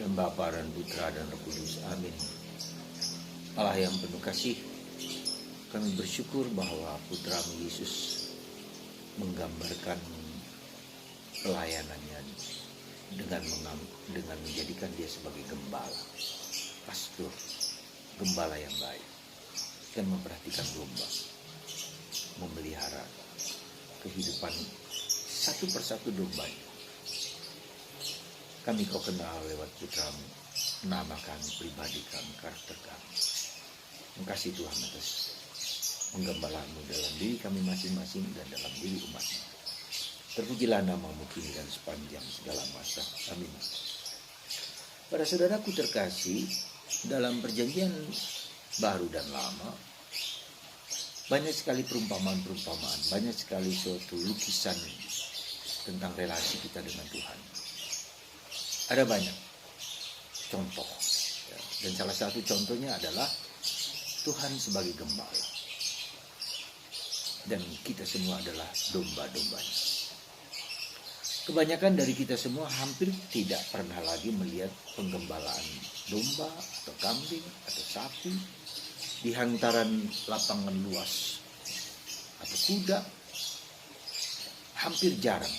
Dan Bapa dan Putra dan Roh Kudus. Amin. Allah yang penuh kasih, kami bersyukur bahwa Putra-Mu Yesus menggambarkan pelayanannya dengan menjadikan dia sebagai gembala, pastor, gembala yang baik, dan memperhatikan domba, memelihara kehidupan satu persatu dombanya. Kami Kau kenal lewat Putra-Mu, nama kami, pribadi kami, karakter kami. Terima kasih Tuhan atas penggembalaanmu dalam diri kami masing-masing dan dalam diri umat-Mu. Terpujilah nama-Mu kini dan sepanjang segala masa. Amin. Para saudaraku terkasih, dalam perjanjian baru dan lama, banyak sekali perumpamaan-perumpamaan, banyak sekali suatu lukisan tentang relasi kita dengan Tuhan. Ada banyak contoh, dan salah satu contohnya adalah Tuhan sebagai gembala, dan kita semua adalah domba-dombanya. Kebanyakan dari kita semua hampir tidak pernah lagi melihat penggembalaan domba atau kambing atau sapi di hantaran lapangan luas atau kuda. Hampir jarang,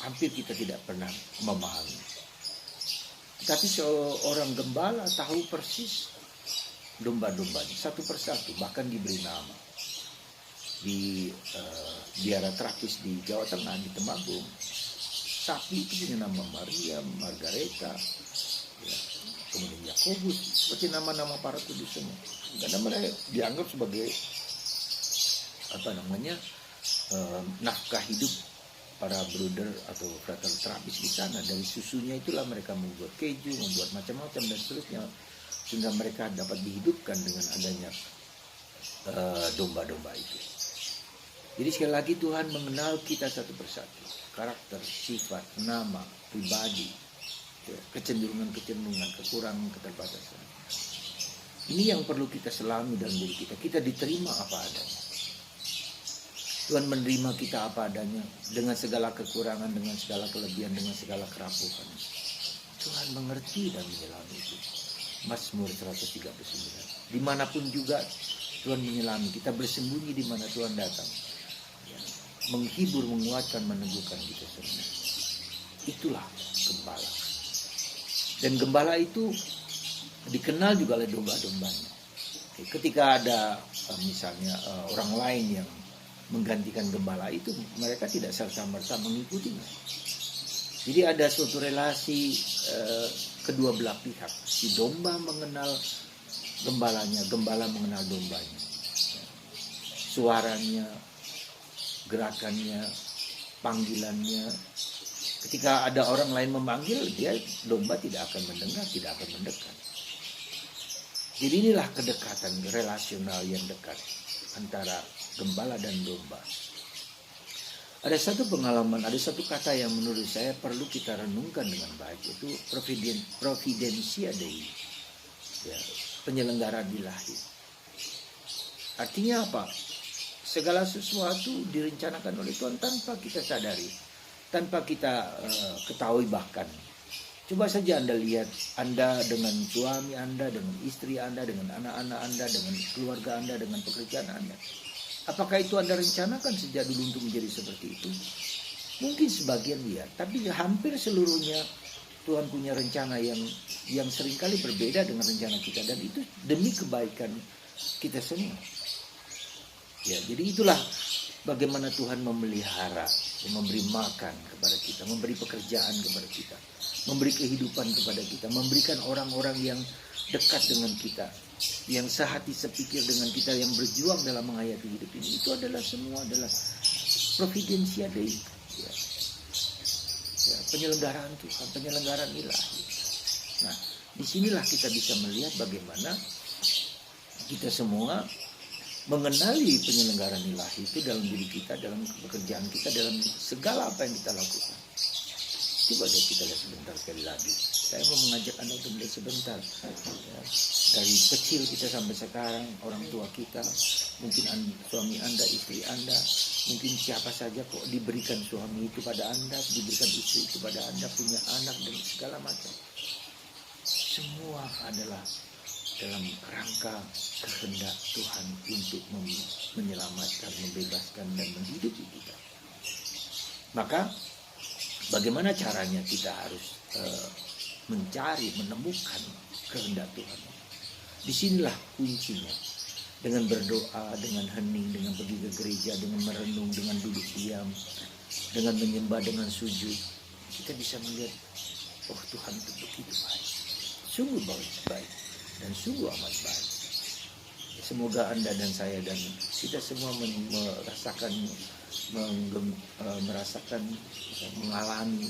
hampir kita tidak pernah memahami. Tapi seorang gembala tahu persis domba-dombanya satu persatu, bahkan diberi nama. Di biara terapis di Jawa Tengah, di Temanggung, sapi itu punya nama Maria, Margareta, ya, kemudian Yakobus, seperti nama-nama para kudus semua. Karena mereka dianggap sebagai nafkah hidup para brother atau frater terapis di sana. Dari susunya itulah mereka membuat keju, membuat macam-macam dan seterusnya, sehingga mereka dapat dihidupkan dengan adanya domba-domba itu. Jadi sekali lagi Tuhan mengenal kita satu persatu, karakter, sifat, nama, pribadi, kecenderungan-kecenderungan, kekurangan, keterbatasan. Ini yang perlu kita selami dalam diri kita. Kita diterima apa adanya. Tuhan menerima kita apa adanya, dengan segala kekurangan, dengan segala kelebihan, dengan segala kerapuhan. Tuhan mengerti dan menyelami itu. Mazmur 139. Dimanapun juga Tuhan menyelami kita, bersembunyi di mana Tuhan datang, ya, menghibur, menguatkan, meneguhkan kita semua. Itulah gembala. Dan gembala itu dikenal juga oleh domba-dombanya. Ketika ada misalnya orang lain yang menggantikan gembala itu, mereka tidak serta-merta mengikutinya. Jadi ada suatu relasi kedua belah pihak. Si domba mengenal gembalanya, gembala mengenal dombanya. Suaranya, gerakannya, panggilannya. Ketika ada orang lain memanggil, domba tidak akan mendengar, tidak akan mendekat. Jadi inilah kedekatan relasional yang dekat antara gembala dan domba. Ada satu pengalaman, ada satu kata yang menurut saya perlu kita renungkan dengan baik, itu providentia Dei, ya, penyelenggaraan ilahi. Artinya apa? Segala sesuatu direncanakan oleh Tuhan tanpa kita sadari, tanpa kita ketahui bahkan. Coba saja Anda lihat, Anda dengan suami Anda, dengan istri Anda, dengan anak-anak Anda, dengan keluarga Anda, dengan pekerjaan Anda. Apakah itu Anda rencanakan sejak dulu untuk menjadi seperti itu? Mungkin sebagian ya, tapi hampir seluruhnya Tuhan punya rencana yang seringkali berbeda dengan rencana kita, dan itu demi kebaikan kita semua. Ya, jadi itulah bagaimana Tuhan memelihara, memberi makan kepada kita, memberi pekerjaan kepada kita, memberi kehidupan kepada kita, memberikan orang-orang yang dekat dengan kita, yang sehati sepikir dengan kita, yang berjuang dalam menghayati hidup ini. Itu adalah semua adalah providentia Dei, ya. Ya, penyelenggaraan Tuhan, penyelenggaraan ilahi. Nah, disinilah kita bisa melihat bagaimana kita semua mengenali penyelenggaraan ilahi itu dalam diri kita, dalam pekerjaan kita, dalam segala apa yang kita lakukan. Coba deh kita lihat sebentar sekali lagi. Saya mau mengajak Anda untuk melihat sebentar, ya, dari kecil kita sampai sekarang, orang tua kita, mungkin suami Anda, istri Anda, mungkin siapa saja kok diberikan suami itu pada Anda, diberikan istri itu pada Anda, punya anak dan segala macam. semua adalah dalam rangka kehendak Tuhan untuk menyelamatkan, membebaskan, dan menghidupi kita. Maka bagaimana caranya kita harus mencari, menemukan kehendak Tuhan. Disinilah kuncinya. Dengan berdoa, dengan hening, dengan pergi ke gereja, dengan merenung, dengan duduk diam, dengan menyembah, dengan sujud, kita bisa melihat, oh Tuhan itu begitu baik, sungguh baik, dan sungguh amat baik. Semoga Anda dan saya dan kita semua merasakan, mengalami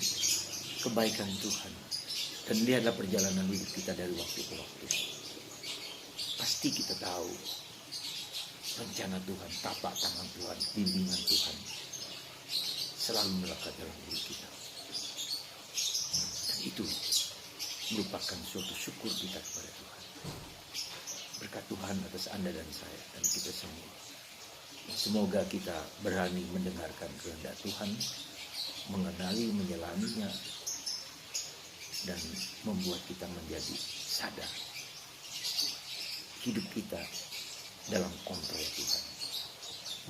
kebaikan Tuhan. Dan lihatlah perjalanan hidup kita dari waktu ke waktu. Pasti kita tahu rencana Tuhan, tapak tangan Tuhan, bimbingan Tuhan selalu melekat dalam diri kita. Dan itu merupakan suatu syukur kita kepada Tuhan. Berkat Tuhan atas Anda dan saya dan kita semua. Semoga kita berani mendengarkan kehendak Tuhan, mengenali, menyelaminya, dan membuat kita menjadi sadar hidup kita dalam kontrol Tuhan.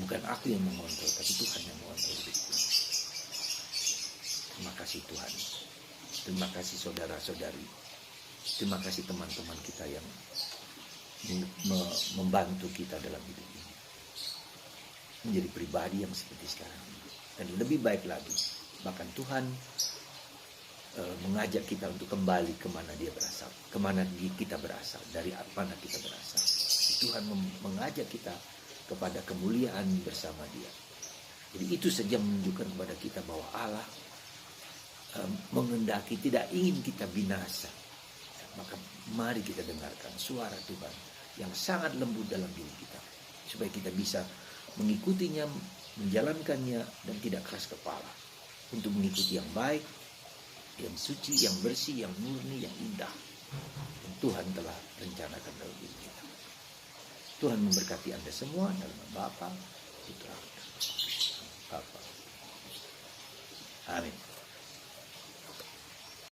Bukan aku yang mengontrol, tapi Tuhan yang mengontrol hidupku. Terima kasih Tuhan. Terima kasih saudara-saudari. Terima kasih teman-teman kita yang membantu kita dalam hidup ini. Menjadi pribadi yang seperti sekarang ini. Dan lebih baik lagi. Bahkan Tuhan mengajak kita untuk kembali kemana dia berasal. Kemana kita berasal. Dari mana kita berasal. Tuhan mengajak kita kepada kemuliaan bersama dia. Jadi itu saja menunjukkan kepada kita bahwa Allah mengendaki, tidak ingin kita binasa. Maka mari kita dengarkan suara Tuhan yang sangat lembut dalam diri kita. Supaya kita bisa mengikutinya, menjalankannya, dan tidak keras kepala. Untuk mengikuti yang baik, yang suci, yang bersih, yang murni, yang indah. Dan Tuhan telah rencanakan dalam diri kita. Tuhan memberkati Anda semua dalam nama Bapa, Putra, dan Bapa. Amin.